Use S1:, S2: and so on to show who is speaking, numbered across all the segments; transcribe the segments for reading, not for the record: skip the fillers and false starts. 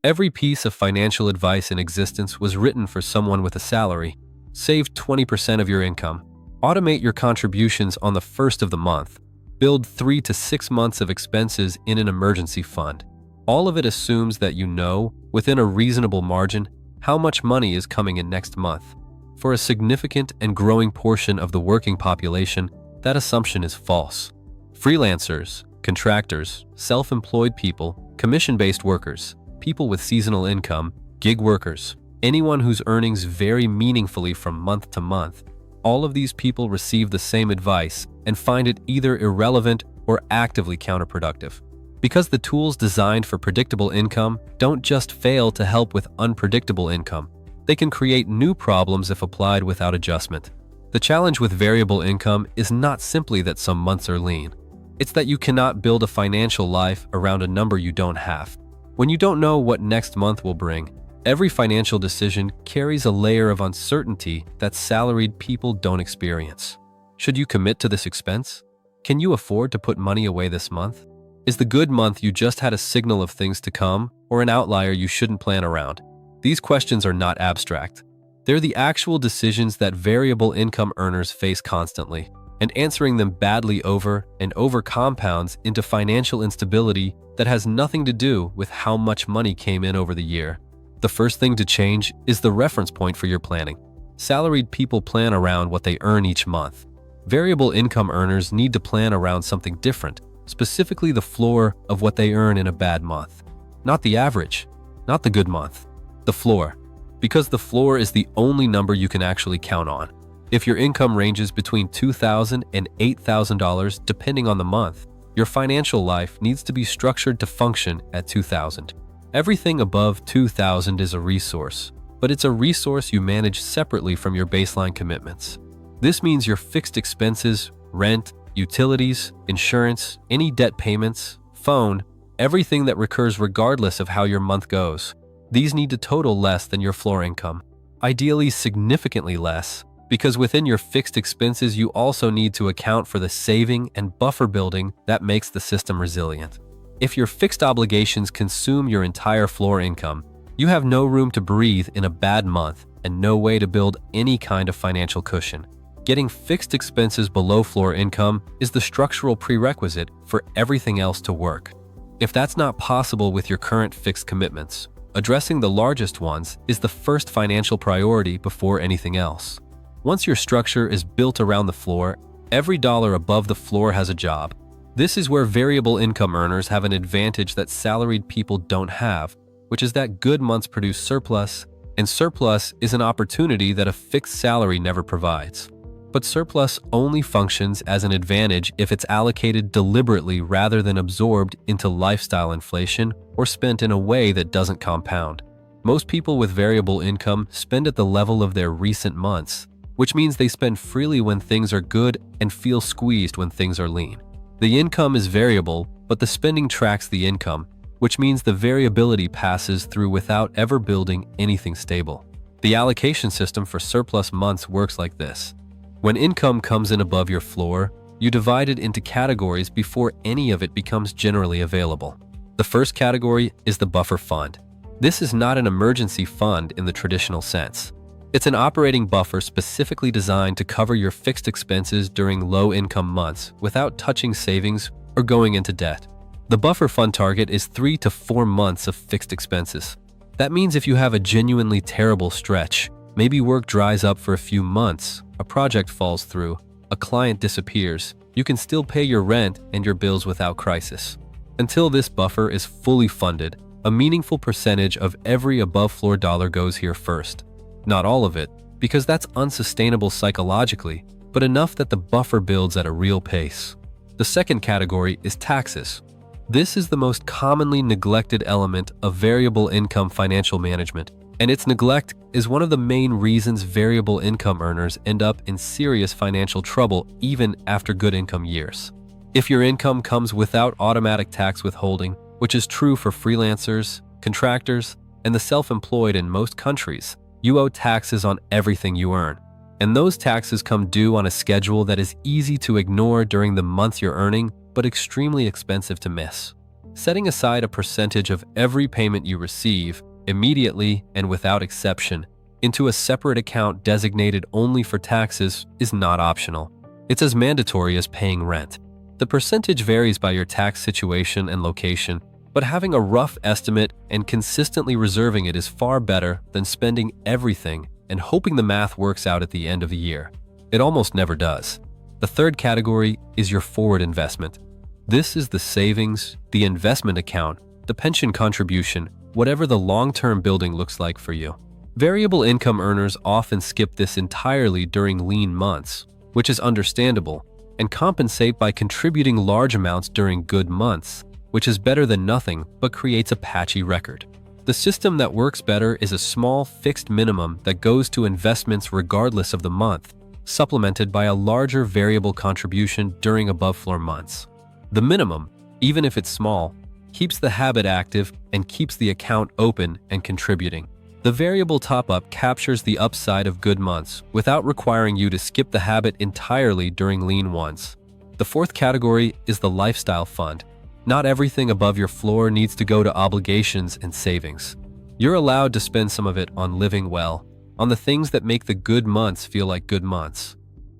S1: Every piece of financial advice in existence was written for someone with a salary. Save 20% of your income. Automate your contributions on the first of the month. Build 3 to 6 months of expenses in an emergency fund. All of it assumes that you know, within a reasonable margin, how much money is coming in next month. For a significant and growing portion of the working population, that assumption is false. Freelancers, contractors, self-employed people, commission-based workers, people with seasonal income, gig workers, anyone whose earnings vary meaningfully from month to month, all of these people receive the same advice and find it either irrelevant or actively counterproductive. Because the tools designed for predictable income don't just fail to help with unpredictable income, they can create new problems if applied without adjustment. The challenge with variable income is not simply that some months are lean. It's that you cannot build a financial life around a number you don't have. When you don't know what next month will bring, every financial decision carries a layer of uncertainty that salaried people don't experience. Should you commit to this expense? Can you afford to put money away this month? Is the good month you just had a signal of things to come, or an outlier you shouldn't plan around? These questions are not abstract. They're the actual decisions that variable income earners face constantly, and answering them badly over and over compounds into financial instability that has nothing to do with how much money came in over the year. The first thing to change is the reference point for your planning. Salaried people plan around what they earn each month. Variable income earners need to plan around something different, specifically the floor of what they earn in a bad month. Not the average, not the good month. The floor. Because the floor is the only number you can actually count on. If your income ranges between $2,000 and $8,000 depending on the month, your financial life needs to be structured to function at $2,000. Everything above $2,000 is a resource, but it's a resource you manage separately from your baseline commitments. This means your fixed expenses, rent, utilities, insurance, any debt payments, phone, everything that recurs regardless of how your month goes. These need to total less than your floor income, ideally significantly less, because within your fixed expenses you also need to account for the saving and buffer building that makes the system resilient. If your fixed obligations consume your entire floor income, you have no room to breathe in a bad month and no way to build any kind of financial cushion. Getting fixed expenses below floor income is the structural prerequisite for everything else to work. If that's not possible with your current fixed commitments, addressing the largest ones is the first financial priority before anything else. Once your structure is built around the floor, every dollar above the floor has a job. This is where variable income earners have an advantage that salaried people don't have, which is that good months produce surplus, and surplus is an opportunity that a fixed salary never provides. But surplus only functions as an advantage if it's allocated deliberately rather than absorbed into lifestyle inflation or spent in a way that doesn't compound. Most people with variable income spend at the level of their recent months, which means they spend freely when things are good and feel squeezed when things are lean. The income is variable, but the spending tracks the income, which means the variability passes through without ever building anything stable. The allocation system for surplus months works like this. When income comes in above your floor, you divide it into categories before any of it becomes generally available. The first category is the buffer fund. This is not an emergency fund in the traditional sense. It's an operating buffer specifically designed to cover your fixed expenses during low-income months without touching savings or going into debt. The buffer fund target is 3 to 4 months of fixed expenses. That means if you have a genuinely terrible stretch, maybe work dries up for a few months, a project falls through, a client disappears, you can still pay your rent and your bills without crisis. Until this buffer is fully funded, a meaningful percentage of every above-floor dollar goes here first. Not all of it, because that's unsustainable psychologically, but enough that the buffer builds at a real pace. The second category is taxes. This is the most commonly neglected element of variable income financial management, and its neglect is one of the main reasons variable income earners end up in serious financial trouble even after good income years. If your income comes without automatic tax withholding, which is true for freelancers, contractors, and the self-employed in most countries, you owe taxes on everything you earn. And those taxes come due on a schedule that is easy to ignore during the month you're earning, but extremely expensive to miss. Setting aside a percentage of every payment you receive, immediately and without exception, into a separate account designated only for taxes is not optional. It's as mandatory as paying rent. The percentage varies by your tax situation and location, but having a rough estimate and consistently reserving it is far better than spending everything and hoping the math works out at the end of the year. It almost never does. The third category is your forward investment. This is the savings, the investment account, the pension contribution, whatever the long-term building looks like for you. Variable income earners often skip this entirely during lean months, which is understandable, and compensate by contributing large amounts during good months, which is better than nothing but creates a patchy record. The system that works better is a small fixed minimum that goes to investments regardless of the month, supplemented by a larger variable contribution during above-floor months. The minimum, even if it's small, keeps the habit active and keeps the account open and contributing. The variable top-up captures the upside of good months without requiring you to skip the habit entirely during lean ones. The fourth category is the lifestyle fund. Not everything above your floor needs to go to obligations and savings. You're allowed to spend some of it on living well, on the things that make the good months feel like good months.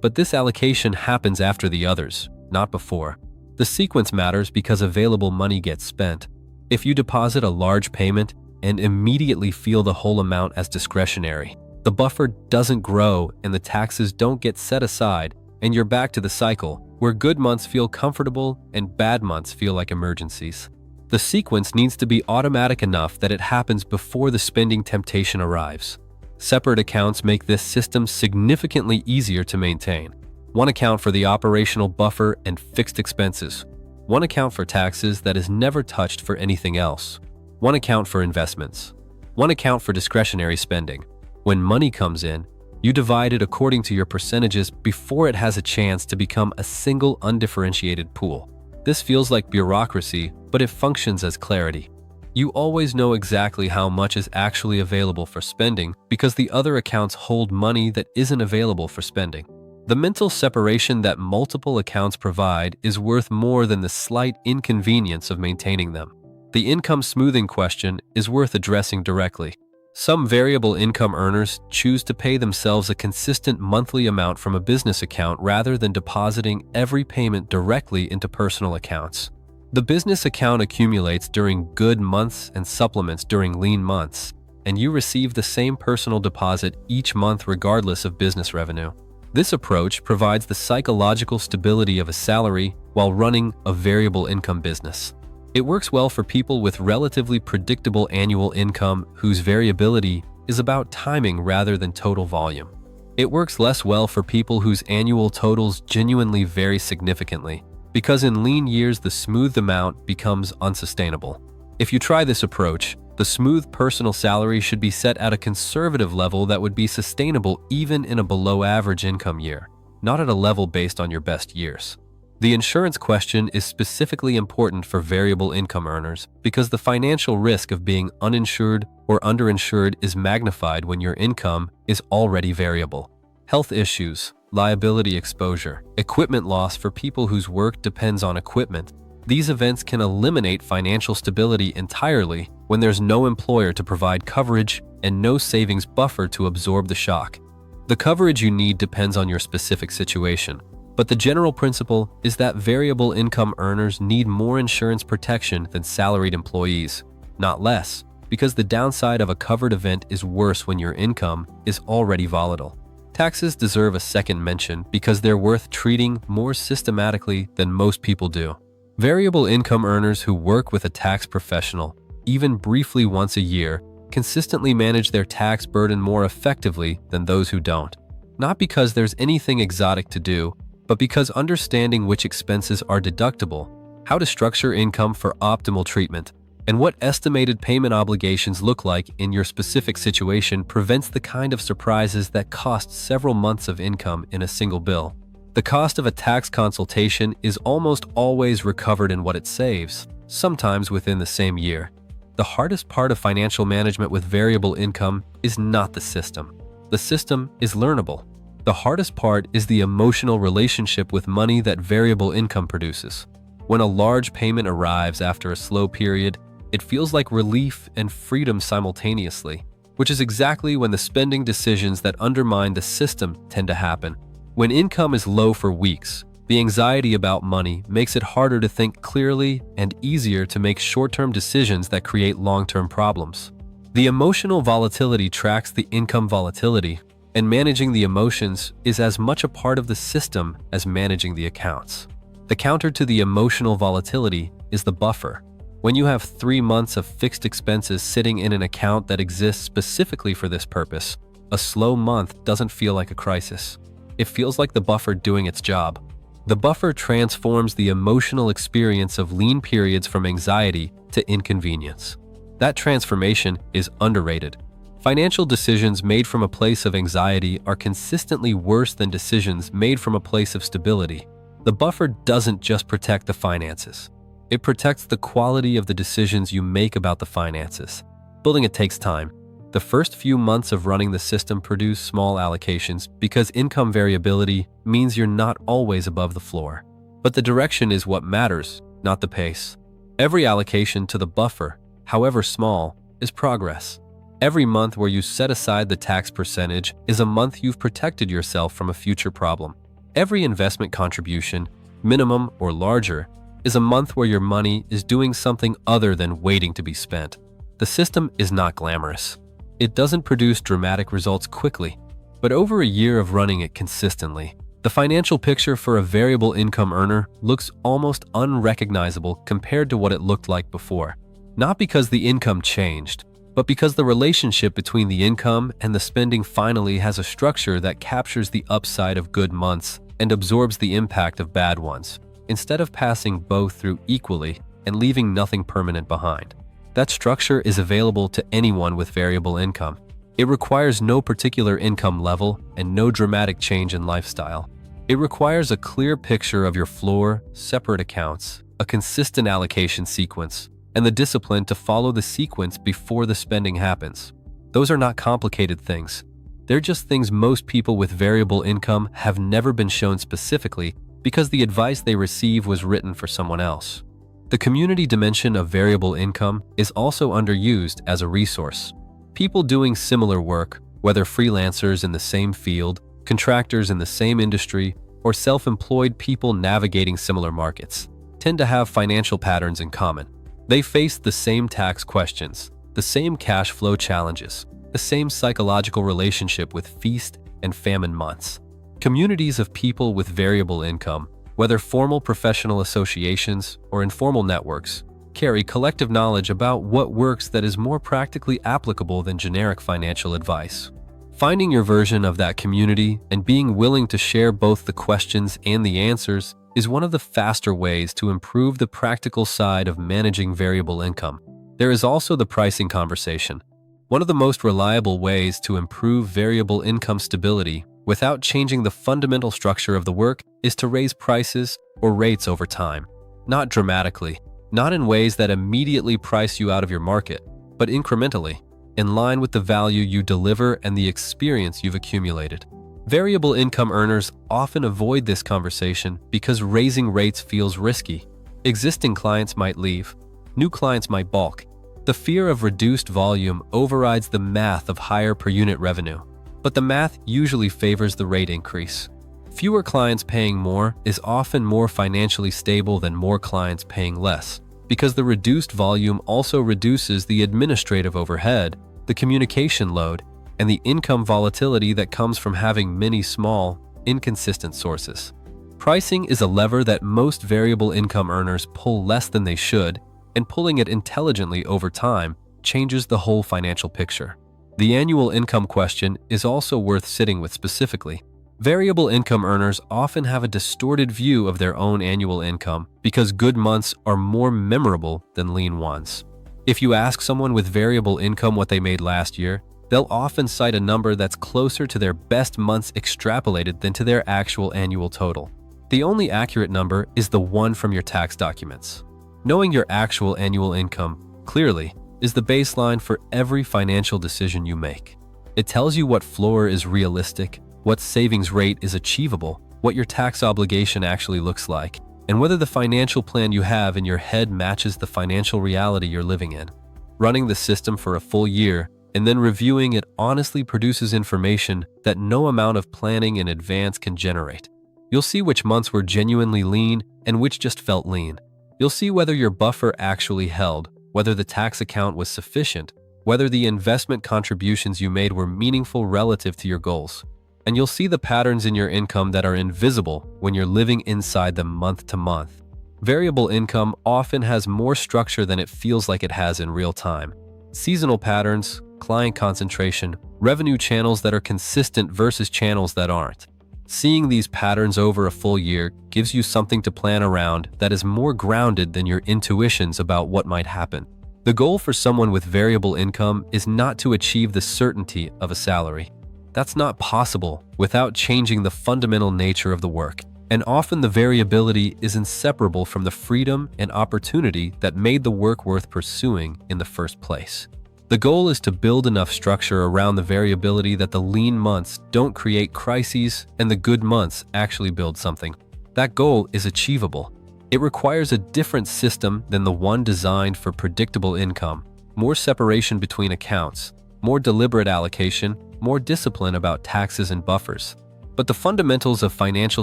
S1: But this allocation happens after the others, not before. The sequence matters because available money gets spent. If you deposit a large payment and immediately feel the whole amount as discretionary, the buffer doesn't grow and the taxes don't get set aside, and you're back to the cycle where good months feel comfortable and bad months feel like emergencies. The sequence needs to be automatic enough that it happens before the spending temptation arrives. Separate accounts make this system significantly easier to maintain. One account for the operational buffer and fixed expenses. One account for taxes that is never touched for anything else. One account for investments. One account for discretionary spending. When money comes in, you divide it according to your percentages before it has a chance to become a single undifferentiated pool. This feels like bureaucracy, but it functions as clarity. You always know exactly how much is actually available for spending because the other accounts hold money that isn't available for spending. The mental separation that multiple accounts provide is worth more than the slight inconvenience of maintaining them. The income smoothing question is worth addressing directly. Some variable income earners choose to pay themselves a consistent monthly amount from a business account rather than depositing every payment directly into personal accounts. The business account accumulates during good months and supplements during lean months, and you receive the same personal deposit each month regardless of business revenue. This approach provides the psychological stability of a salary while running a variable income business. It works well for people with relatively predictable annual income whose variability is about timing rather than total volume. It works less well for people whose annual totals genuinely vary significantly, because in lean years the smooth amount becomes unsustainable. If you try this approach, the smooth personal salary should be set at a conservative level that would be sustainable even in a below-average income year, not at a level based on your best years. The insurance question is specifically important for variable income earners because the financial risk of being uninsured or underinsured is magnified when your income is already variable. Health issues, liability exposure, equipment loss for people whose work depends on equipment. These events can eliminate financial stability entirely when there's no employer to provide coverage and no savings buffer to absorb the shock. The coverage you need depends on your specific situation, but the general principle is that variable income earners need more insurance protection than salaried employees, not less, because the downside of a covered event is worse when your income is already volatile. Taxes deserve a second mention because they're worth treating more systematically than most people do. Variable income earners who work with a tax professional, even briefly once a year, consistently manage their tax burden more effectively than those who don't. Not because there's anything exotic to do, but because understanding which expenses are deductible, how to structure income for optimal treatment, and what estimated payment obligations look like in your specific situation prevents the kind of surprises that cost several months of income in a single bill. The cost of a tax consultation is almost always recovered in what it saves, sometimes within the same year. The hardest part of financial management with variable income is not the system. The system is learnable. The hardest part is the emotional relationship with money that variable income produces. When a large payment arrives after a slow period, it feels like relief and freedom simultaneously, which is exactly when the spending decisions that undermine the system tend to happen. When income is low for weeks, the anxiety about money makes it harder to think clearly and easier to make short-term decisions that create long-term problems. The emotional volatility tracks the income volatility, and managing the emotions is as much a part of the system as managing the accounts. The counter to the emotional volatility is the buffer. When you have 3 months of fixed expenses sitting in an account that exists specifically for this purpose, a slow month doesn't feel like a crisis. It feels like the buffer doing its job. The buffer transforms the emotional experience of lean periods from anxiety to inconvenience. That transformation is underrated. Financial decisions made from a place of anxiety are consistently worse than decisions made from a place of stability. The buffer doesn't just protect the finances. It protects the quality of the decisions you make about the finances. Building it takes time. The first few months of running the system produce small allocations because income variability means you're not always above the floor. But the direction is what matters, not the pace. Every allocation to the buffer, however small, is progress. Every month where you set aside the tax percentage is a month you've protected yourself from a future problem. Every investment contribution, minimum or larger, is a month where your money is doing something other than waiting to be spent. The system is not glamorous. It doesn't produce dramatic results quickly, but over a year of running it consistently, the financial picture for a variable income earner looks almost unrecognizable compared to what it looked like before. Not because the income changed, but because the relationship between the income and the spending finally has a structure that captures the upside of good months and absorbs the impact of bad ones, instead of passing both through equally and leaving nothing permanent behind. That structure is available to anyone with variable income. It requires no particular income level and no dramatic change in lifestyle. It requires a clear picture of your floor, separate accounts, a consistent allocation sequence, and the discipline to follow the sequence before the spending happens. Those are not complicated things. They're just things most people with variable income have never been shown specifically because the advice they receive was written for someone else. The community dimension of variable income is also underused as a resource. People doing similar work, whether freelancers in the same field, contractors in the same industry, or self-employed people navigating similar markets, tend to have financial patterns in common. They face the same tax questions, the same cash flow challenges, the same psychological relationship with feast and famine months. Communities of people with variable income, whether formal professional associations or informal networks, carry collective knowledge about what works that is more practically applicable than generic financial advice. Finding your version of that community and being willing to share both the questions and the answers is one of the faster ways to improve the practical side of managing variable income. There is also the pricing conversation. One of the most reliable ways to improve variable income stability without changing the fundamental structure of the work is to raise prices or rates over time. Not dramatically, not in ways that immediately price you out of your market, but incrementally, in line with the value you deliver and the experience you've accumulated. Variable income earners often avoid this conversation because raising rates feels risky. Existing clients might leave, new clients might balk. The fear of reduced volume overrides the math of higher per unit revenue. But the math usually favors the rate increase. Fewer clients paying more is often more financially stable than more clients paying less, because the reduced volume also reduces the administrative overhead, the communication load, and the income volatility that comes from having many small, inconsistent sources. Pricing is a lever that most variable income earners pull less than they should, and pulling it intelligently over time changes the whole financial picture. The annual income question is also worth sitting with specifically. Variable income earners often have a distorted view of their own annual income because good months are more memorable than lean ones. If you ask someone with variable income what they made last year, they'll often cite a number that's closer to their best months extrapolated than to their actual annual total. The only accurate number is the one from your tax documents. Knowing your actual annual income clearly is the baseline for every financial decision you make. It tells you what floor is realistic, what savings rate is achievable, what your tax obligation actually looks like, and whether the financial plan you have in your head matches the financial reality you're living in. Running the system for a full year and then reviewing it honestly produces information that no amount of planning in advance can generate. You'll see which months were genuinely lean and which just felt lean. You'll see whether your buffer actually held, whether the tax account was sufficient, whether the investment contributions you made were meaningful relative to your goals. And you'll see the patterns in your income that are invisible when you're living inside them month to month. Variable income often has more structure than it feels like it has in real time. Seasonal patterns, client concentration, revenue channels that are consistent versus channels that aren't. Seeing these patterns over a full year gives you something to plan around that is more grounded than your intuitions about what might happen. The goal for someone with variable income is not to achieve the certainty of a salary. That's not possible without changing the fundamental nature of the work. And often the variability is inseparable from the freedom and opportunity that made the work worth pursuing in the first place. The goal is to build enough structure around the variability that the lean months don't create crises and the good months actually build something. That goal is achievable. It requires a different system than the one designed for predictable income, more separation between accounts, more deliberate allocation, more discipline about taxes and buffers. But the fundamentals of financial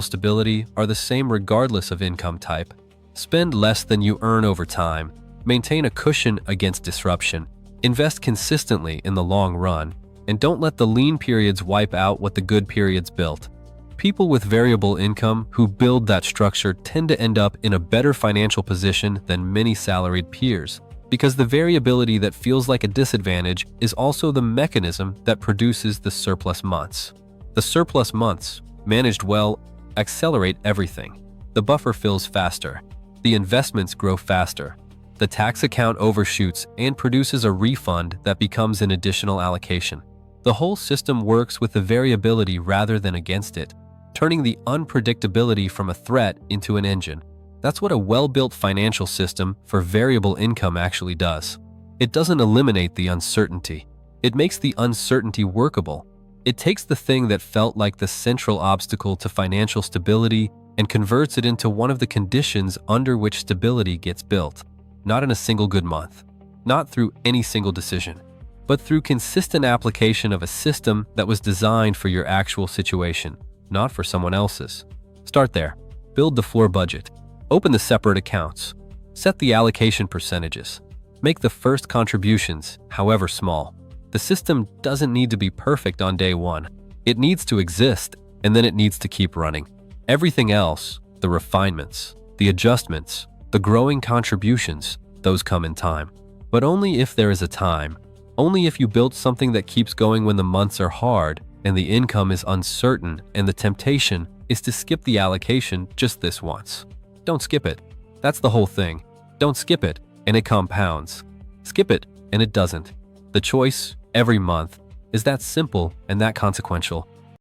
S1: stability are the same regardless of income type. Spend less than you earn over time, maintain a cushion against disruption, invest consistently in the long run, and don't let the lean periods wipe out what the good periods built. People with variable income who build that structure tend to end up in a better financial position than many salaried peers, because the variability that feels like a disadvantage is also the mechanism that produces the surplus months. The surplus months, managed well, accelerate everything. The buffer fills faster. The investments grow faster. The tax account overshoots and produces a refund that becomes an additional allocation. The whole system works with the variability rather than against it, turning the unpredictability from a threat into an engine. That's what a well-built financial system for variable income actually does. It doesn't eliminate the uncertainty. It makes the uncertainty workable. It takes the thing that felt like the central obstacle to financial stability and converts it into one of the conditions under which stability gets built. Not in a single good month, not through any single decision, but through consistent application of a system that was designed for your actual situation, not for someone else's. Start there. Build the floor budget. Open the separate accounts. Set the allocation percentages. Make the first contributions, however small. The system doesn't need to be perfect on day one. It needs to exist, and then it needs to keep running. Everything else, the refinements, the adjustments, the growing contributions, those come in time. But only if there is a time. Only if you build something that keeps going when the months are hard and the income is uncertain and the temptation is to skip the allocation just this once. Don't skip it. That's the whole thing. Don't skip it, and it compounds. Skip it, and it doesn't. The choice, every month, is that simple and that consequential.